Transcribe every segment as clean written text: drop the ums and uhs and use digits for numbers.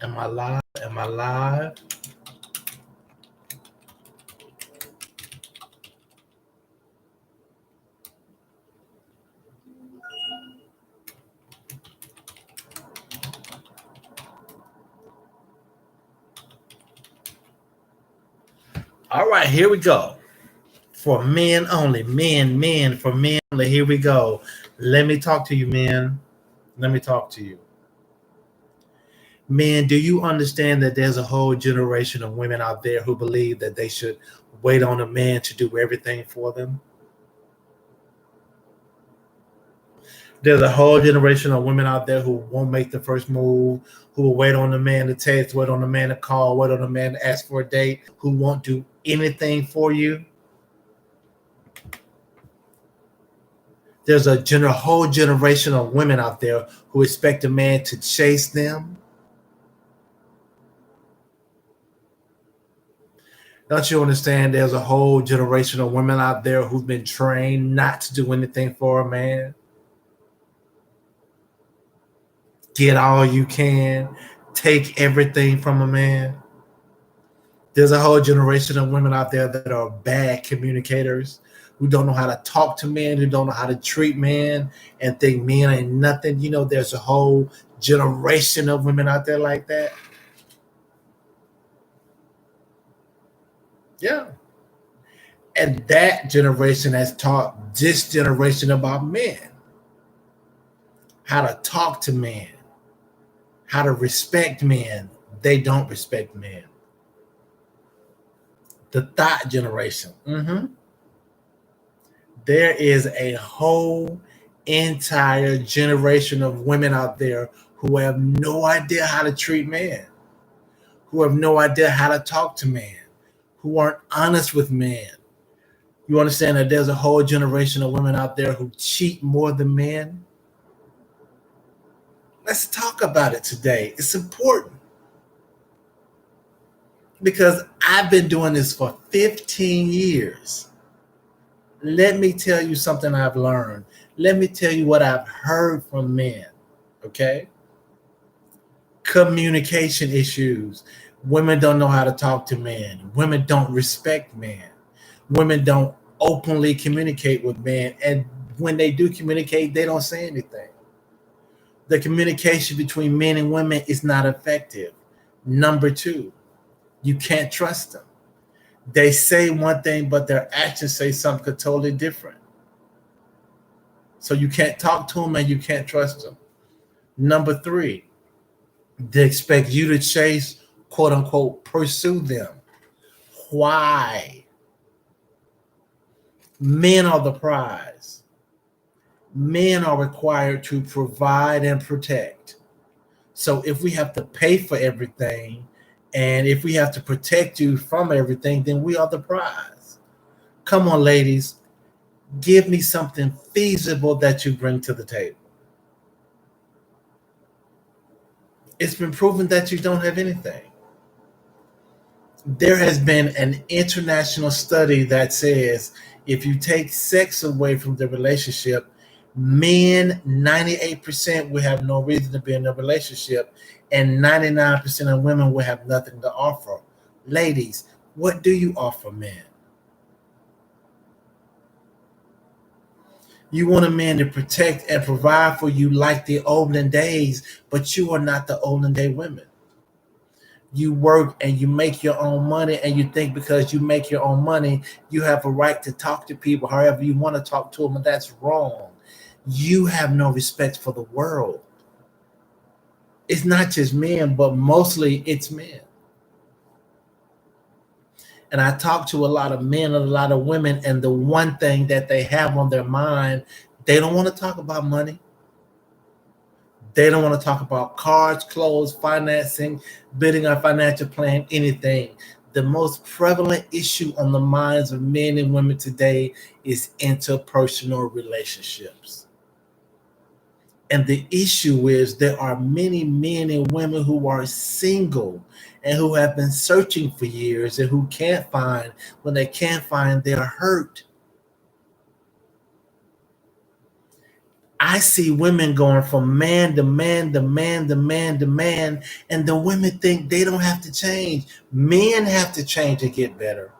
Am I live? Am I live? All right, here we go. For men only. Men, for men only. Here we go. Let me talk to you, men. Let me talk to you. Men, do you understand that there's a whole generation of women out there who believe that they should wait on a man to do everything for them? There's a whole generation of women out there who won't make the first move, who will wait on the man to text, wait on the man to call, wait on the man to ask for a date, who won't do anything for you. There's a whole generation of women out there who expect a man to chase them. Don't you understand? There's a whole generation of women out there who've been trained not to do anything for a man. Get all you can, take everything from a man. There's a whole generation of women out there that are bad communicators, who don't know how to talk to men, who don't know how to treat men, and think men ain't nothing. You know, there's a whole generation of women out there like that. Yeah. And that generation has taught this generation about men, how to talk to men, how to respect men. They don't respect men. The thought generation. There is a whole entire generation of women out there who have no idea how to treat men, who have no idea how to talk to men, who aren't honest with men. You understand that there's a whole generation of women out there who cheat more than men? Let's talk about it today. It's important because I've been doing this for 15 years. Let me tell you something I've learned. Let me tell you what I've heard from men. Okay? Communication issues. Women don't know how to talk to men. Women don't respect men. Women don't openly communicate with men. And when they do communicate, they don't say anything. The communication between men and women is not effective. Number two, you can't trust them. They say one thing, but their actions say something totally different. So you can't talk to them and you can't trust them. Number three, they expect you to chase, quote unquote, pursue them. Why? Men are the prize. Men are required to provide and protect. So if we have to pay for everything and if we have to protect you from everything, then we are the prize. Come on, ladies, give me something feasible that you bring to the table. It's been proven that you don't have anything. There has been an international study that says if you take sex away from the relationship, men 98% will have no reason to be in a relationship, and 99% of women will have nothing to offer. Ladies, what do you offer men? You want a man to protect and provide for you like the olden days, but you are not the olden day women. You work and you make your own money, and you think because you make your own money, you have a right to talk to people however you want to talk to them, and that's wrong. You have no respect for the world. It's not just men, but mostly it's men. And I talk to a lot of men and a lot of women, and the one thing that they have on their mind, they don't want to talk about money. They don't want to talk about cars, clothes, financing, building a financial plan, anything. The most prevalent issue on the minds of men and women today is interpersonal relationships. And the issue is there are many men and women who are single and who have been searching for years and who can't find. When they can't find, they're hurt. I see women going from man to man to man to man to man, and the women think they don't have to change. Men have to change to get better.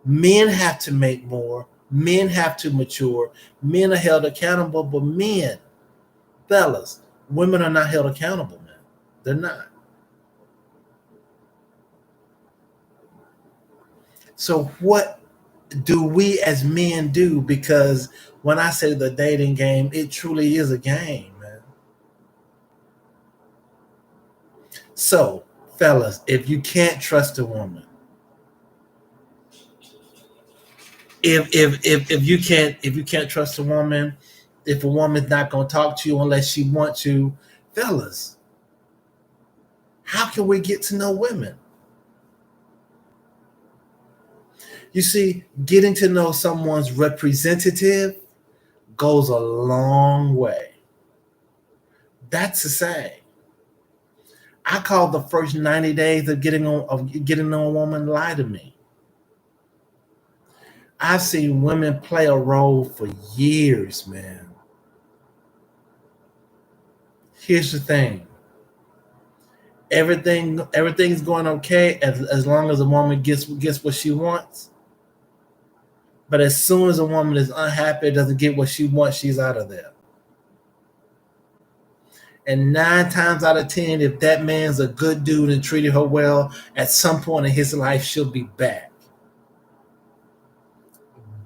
Men have to make more. Men have to mature. Men are held accountable, but men, fellas, women are not held accountable, man. They're not. So what do we as men do? Because when I say the dating game, it truly is a game, man. So, fellas, if you can't trust a woman, if you can't trust a woman, if a woman's not gonna talk to you unless she wants to, fellas, how can we get to know women? You see, getting to know someone's representative goes a long way. That's the same. I call the first 90 days of getting on a woman lie to me. I've seen women play a role for years, man. Here's the thing. Everything's going okay as long as a woman gets what she wants. But as soon as a woman is unhappy, doesn't get what she wants, she's out of there. And 9 times out of 10, if that man's a good dude and treated her well, at some point in his life, she'll be back.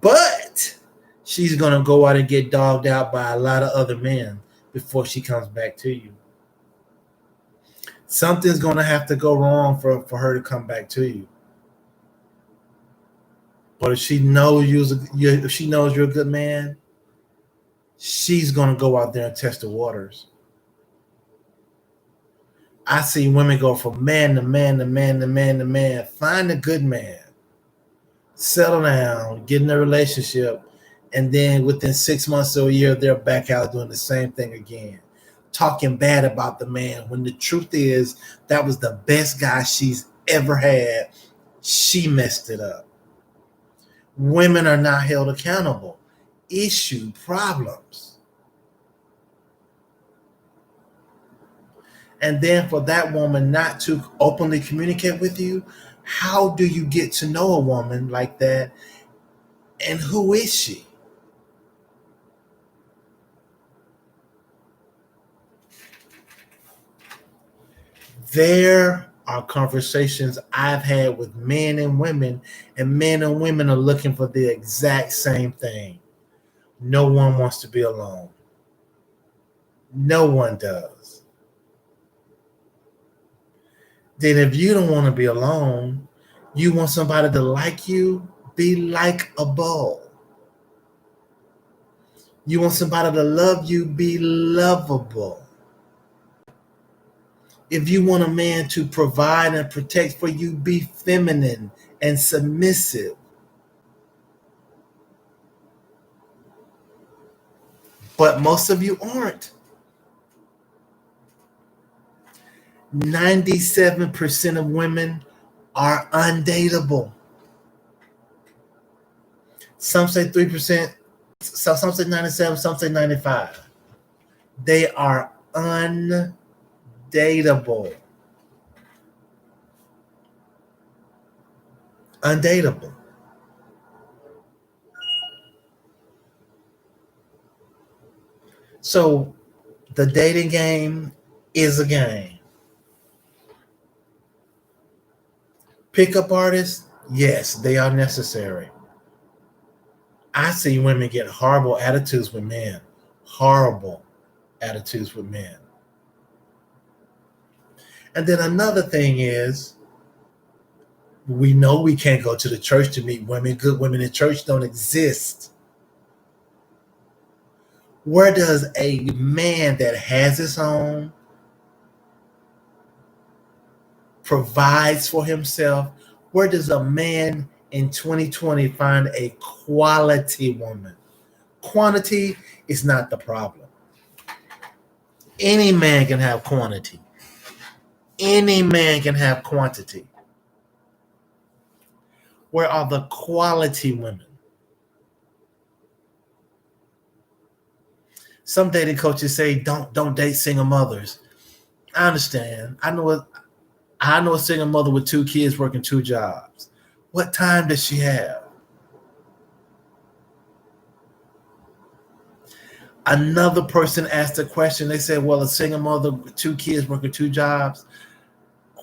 But she's gonna go out and get dogged out by a lot of other men before she comes back to you. Something's gonna have to go wrong for her to come back to you. But if she knows if she knows you're a good man, she's gonna go out there and test the waters. I see women go from man to man to man to man to man. Find a good man, settle down, get in a relationship, and then within 6 months or a year, they're back out doing the same thing again, talking bad about the man when the truth is that was the best guy she's ever had. She messed it up. Women are not held accountable. Issue problems. And then for that woman not to openly communicate with you, how do you get to know a woman like that? And who is she? There are conversations I've had with men and women, and men and women are looking for the exact same thing. No one wants to be alone. No one does. Then if you don't want to be alone, you want somebody to like you, be likable. You want somebody to love you, be lovable. If you want a man to provide and protect for you, be feminine and submissive. But most of you aren't. 97% of women are undateable. Some say 3%, some say 97, some say 95. They are undateable. Undateable. So the dating game is a game. Pickup artists, yes, they are necessary. I see women get horrible attitudes with men. Horrible attitudes with men. And then another thing is, we know we can't go to the church to meet women. Good women in church don't exist. Where does a man that has his own, provides for himself, where does a man in 2020 find a quality woman? Quantity is not the problem. Any man can have quantity. Any man can have quantity. Where are the quality women? Some dating coaches say don't date single mothers. I understand. I know a single mother with 2 kids working 2 jobs. What time does she have? Another person asked a question. They said, well, a single mother with 2 kids working 2 jobs,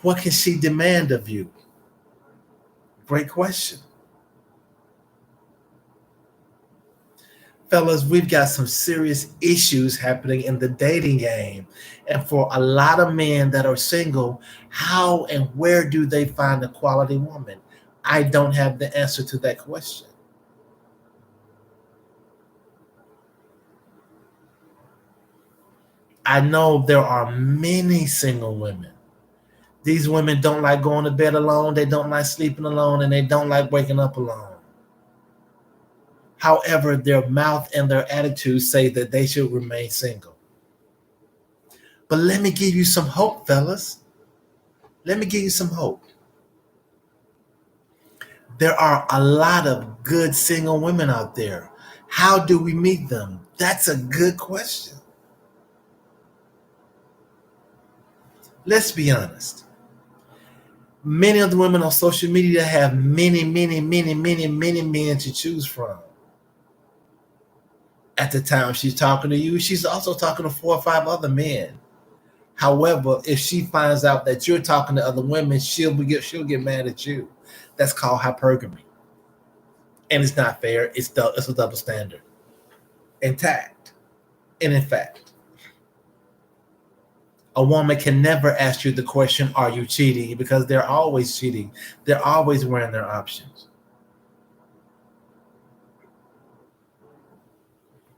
what can she demand of you? Great question. Fellas, we've got some serious issues happening in the dating game. And for a lot of men that are single, how and where do they find a quality woman? I don't have the answer to that question. I know there are many single women. These women don't like going to bed alone, they don't like sleeping alone, and they don't like waking up alone. However, their mouth and their attitudes say that they should remain single. But let me give you some hope, fellas. Let me give you some hope. There are a lot of good single women out there. How do we meet them? That's a good question. Let's be honest. Many of the women on social media have many men to choose from. At the time she's talking to you, she's also talking to 4 or 5 other men. However, if she finds out that you're talking to other women, she'll get mad at you. That's called hypergamy, and it's not fair. It's a double standard. Intact, and in fact, a woman can never ask you the question, "Are you cheating?" Because they're always cheating. They're always wearing their options.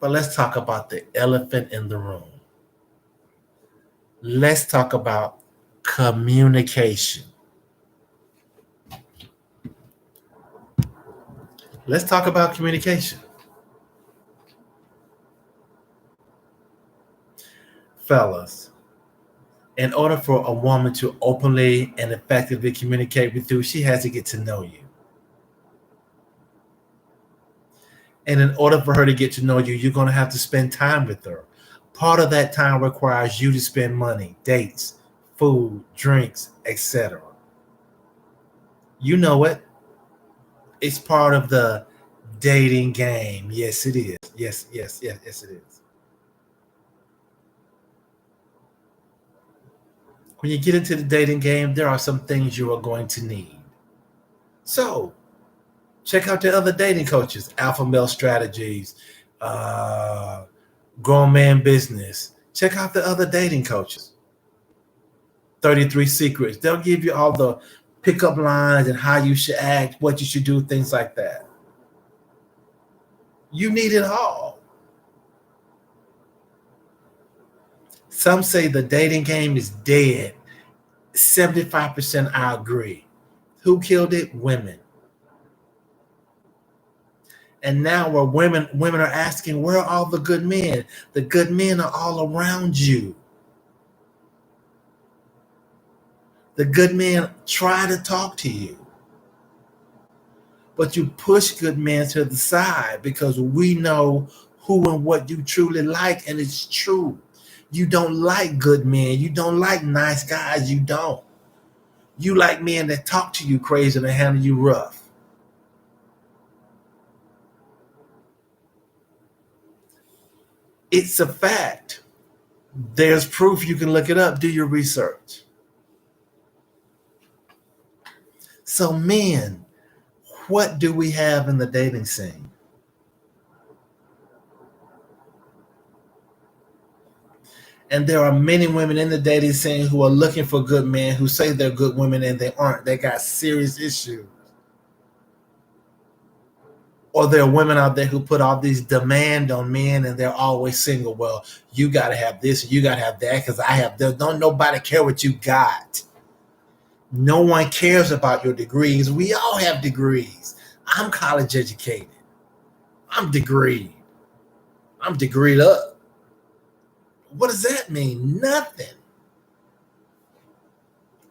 But let's talk about the elephant in the room. Let's talk about communication. Let's talk about communication. Fellas, in order for a woman to openly and effectively communicate with you, she has to get to know you. And in order for her to get to know you, you're going to have to spend time with her. Part of that time requires you to spend money, dates, food, drinks, etc. You know it. It's part of the dating game. Yes, it is. Yes, it is. When you get into the dating game, there are some things you are going to need. So, check out the other dating coaches, Alpha Male Strategies, Grown Man Business. Check out the other dating coaches. 33 Secrets. They'll give you all the pickup lines and how you should act, what you should do, things like that. You need it all. Some say the dating game is dead. 75% I agree. Who killed it? Women. And now where women are asking, where are all the good men? The good men are all around you. The good men try to talk to you. But you push good men to the side because we know who and what you truly like, and it's true. You don't like good men. You don't like nice guys. You don't. You like men that talk to you crazy and handle you rough. It's a fact. There's proof. You can look it up. Do your research. So, men, what do we have in the dating scene? And there are many women in the dating scene who are looking for good men who say they're good women and they aren't. They got serious issues. Or there are women out there who put all these demand on men and they're always single. Well, you got to have this, you got to have that because I have this. Don't nobody care what you got. No one cares about your degrees. We all have degrees. I'm college educated. I'm degreed. I'm degreed up. What does that mean? Nothing.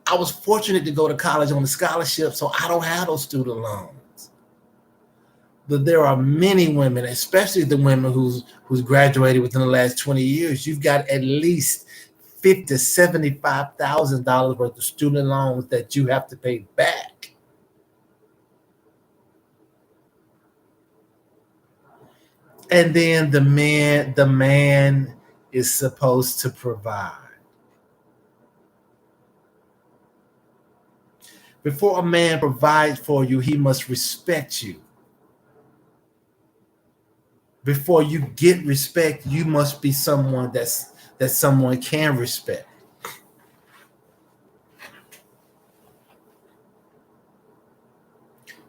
I was fortunate to go to college on a scholarship, so I don't have those student loans. That there are many women, especially the women who's graduated within the last 20 years. You've got at least $50,000 to $75,000 worth of student loans that you have to pay back. And then the man is supposed to provide. Before a man provides for you, he must respect you. Before you get respect, you must be someone that someone can respect.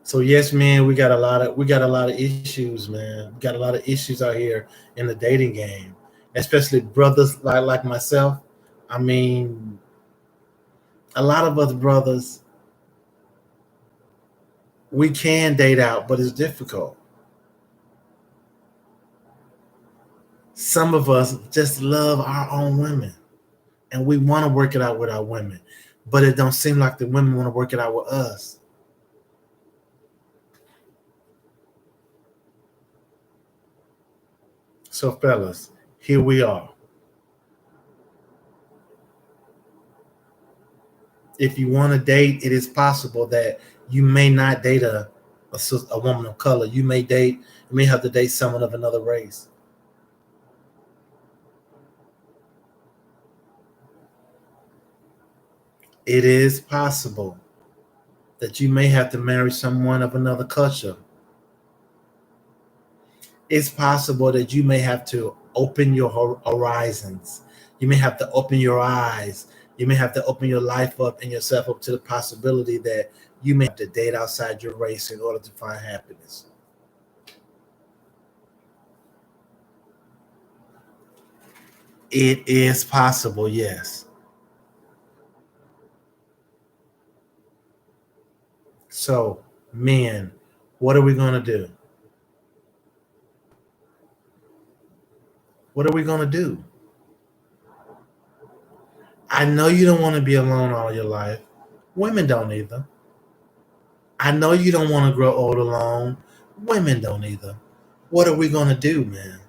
So yes, man, we got a lot of issues, man. We got a lot of issues out here in the dating game, especially brothers like myself. I mean, a lot of us brothers, we can date out, but it's difficult. Some of us just love our own women, and we want to work it out with our women, but it don't seem like the women want to work it out with us. So, fellas, here we are. If you want to date, it is possible that you may not date a woman of color. You may have to date someone of another race. It is possible that you may have to marry someone of another culture. It's possible that you may have to open your horizons. You may have to open your eyes. You may have to open your life up and yourself up to the possibility that you may have to date outside your race in order to find happiness. It is possible, yes. So, men, what are we going to do? What are we going to do? I know you don't want to be alone all your life. Women don't either. I know you don't want to grow old alone. Women don't either. What are we going to do, man?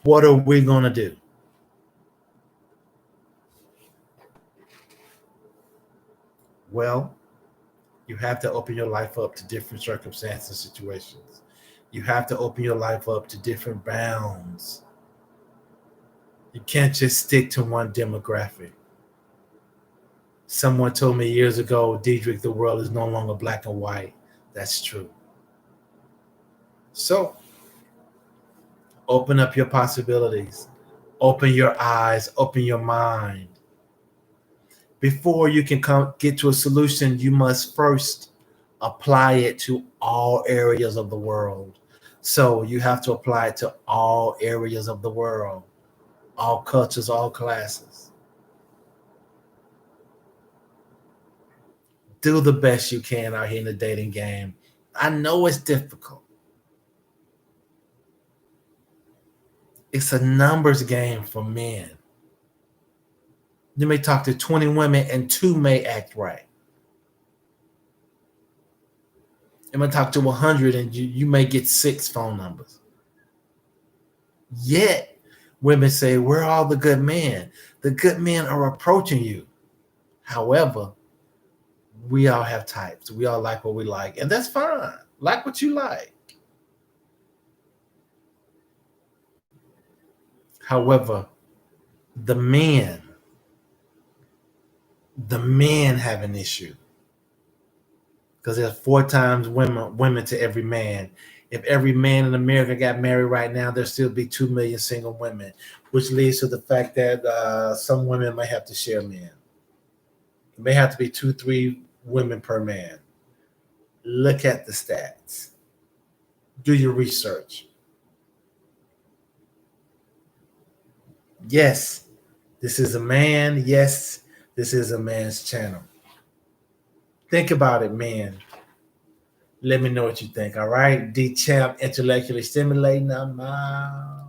What are we going to do? Well, you have to open your life up to different circumstances and situations. You have to open your life up to different bounds. You can't just stick to one demographic. Someone told me years ago, Diedrich, the world is no longer black and white. That's true. So open up your possibilities, open your eyes, open your mind. Before you can get to a solution, you must first apply it to all areas of the world. So you have to apply it to all areas of the world, all cultures, all classes. Do the best you can out here in the dating game. I know it's difficult. It's a numbers game for men. You may talk to 20 women and two may act right. You may talk to 100 and you may get six phone numbers. Yet, women say, where are all the good men? The good men are approaching you. However, we all have types. We all like what we like, and that's fine. Like what you like. However, the men, the men have an issue because there's four times women to every man. If every man in America got married right now, there'd still be 2 million single women, which leads to the fact that some women might have to share men. It may have to be 2, 3 women per man. Look at the stats. Do your research. Yes, this is a man. Yes, this is a man's channel. Think about it, man. Let me know what you think. All right. D Champ, intellectually stimulating. I'm out.